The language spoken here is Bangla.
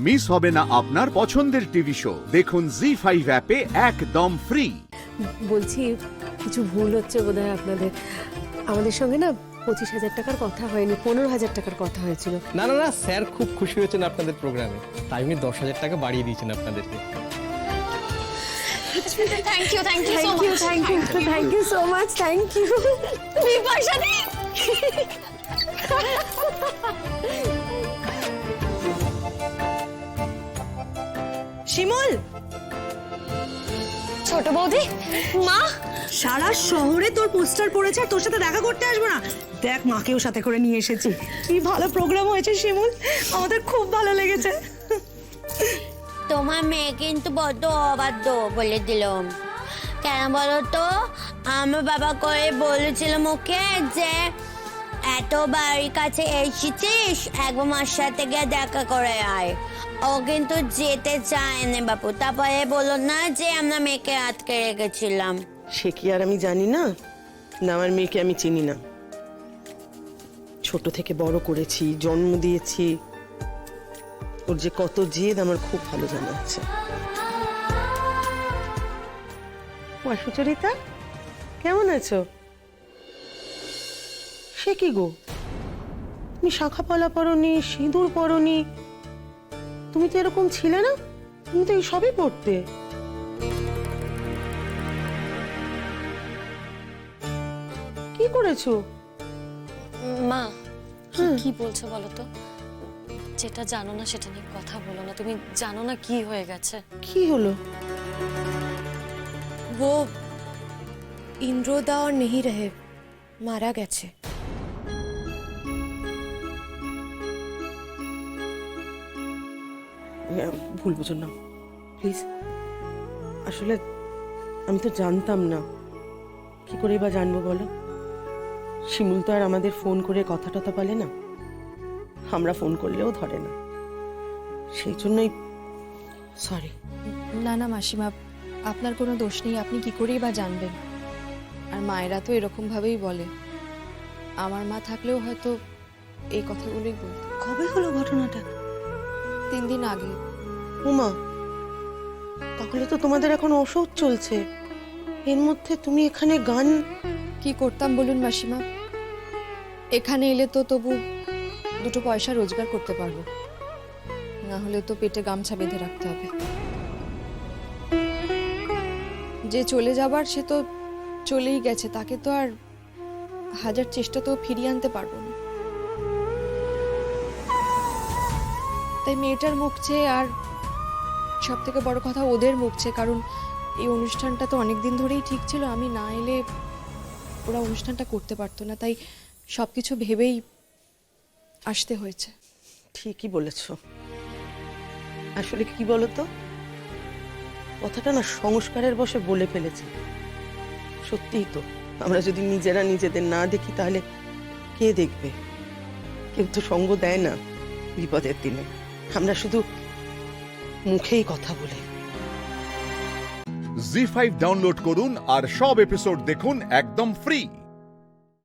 মিস হবে না আপনার পছন্দের টিভি শো। দেখুন জি5 অ্যাপে একদম ফ্রি। বলছি কিছু ভুল হচ্ছে বোধহয় আপনাদের। আমাদের সঙ্গে না 25,000 টাকার কথা হয়নি, 15,000 টাকার কথা হয়েছিল। না না না, স্যার খুব খুশি হয়েছেন আপনাদের প্রোগ্রামে, তাই উনি 10,000 টাকা বাড়িয়ে দিয়েছেন আপনাদেরকে। Thank you thank you thank you so much, thank you. পয়সা নেই। শিমুল, ছোট বৌদি, মা, সারা শহরে তোর পোস্টার পড়েছে আর তোর সাথে দেখা করতে আসবো না? দেখ, মাকেও সাথে করে নিয়ে এসেছি। কি ভালো প্রোগ্রাম হয়েছে শিমুল, আমাদের খুব ভালো লেগেছে। তোমার মেয়ে কিন্তু বড্ড অবাধ্য বলে দিলাম। কেন বলো তো, আমার বাবা করে বলেছিল মুখে যে এত বাড়ির কাছে এসেছিস, একবার মার সাথে গিয়ে দেখা করে আয়। ও কিন্তু যেতে চায় না বাপু। তারপরে বলো না যে আমরা মেয়েকে আটকে রেখেছিলাম। সে কি আর আমি জানি না? না, আমার মেয়েকে আমি চিনি না। ছোট থেকে বড় করেছি, জন্ম দিয়েছি। ওর যে কত জেদ আমার খুব ভালো জানা আছে। সুচরিতা, কেমন আছো? সে কি গো, তুমি শাখা পালা পরনি, সিঁদুর পরনি। তুমি তো এরকম ছিলে না, তুমি তো এই সবই পড়তে। কি করেছো? মা কি বলছো বলো তো? যেটা জানো না সেটা নিয়ে কথা বলো না। তুমি জানো না কি হয়ে গেছে? কি হলো? वो इंद्रोदा और नहीं रहे, मारा গেছে। ভুল বুঝো না প্লিজ। আসলে আমি তো জানতাম না। কি করে বা জানবো বলো? শিমুল তো আর আমাদের ফোন করে কথা টথা বলে না, আমরা ফোন করলেও ধরে না। সেই জন্যই সরি। না না মাসিমা, আপনার কোনো দোষ নেই। আপনি কি করেই বা জানবেন? আর মায়েরা তো এরকম ভাবেই বলে। আমার মা থাকলেও হয়তো এই কথাগুলোই বলতো। কবে হলো ঘটনাটা? 3 দিন আগে। উমা, তাহলে তো তোমাদের এখন অসহ্য চলছে। এর মধ্যে তুমি এখানে গান? কি করতাম বলুন মাসিমা? এখানে এলে তো তবু 2 পয়সা রোজগার করতে পারবো, না হলে তো পেটে গামছা বেঁধে রাখতে হবে। যে চলে যাবার সে তো চলেই গেছে, তাকে তো আর হাজার চেষ্টা তো ফিরিয়ে আনতে পারবো না। তাই মেয়েটার মুখ চেয়ে, আর সব থেকে বড় কথা ওদের মুখ চেয়ে, কারণ এই অনুষ্ঠানটা তো অনেকদিন ধরেই ঠিক ছিল। আমি না এলে ওরা অনুষ্ঠানটা করতে পারতো না, তাই সবকিছু ভেবেই আসতে হয়েছে। ঠিকই বলেছ। আসলে কি বলতো, কথাটা না সংস্কারের বশে বলে ফেলেছি। সত্যিই তো, আমরা যদি নিজেরা নিজেদের না দেখি তাহলে কে দেখবে? কেউ তো সঙ্গ দেয় না বিপদের দিনে। আমরা শুধু মুখেই কথা বলি। জি5 ডাউনলোড করুন আর সব এপিসোড দেখুন একদম ফ্রি।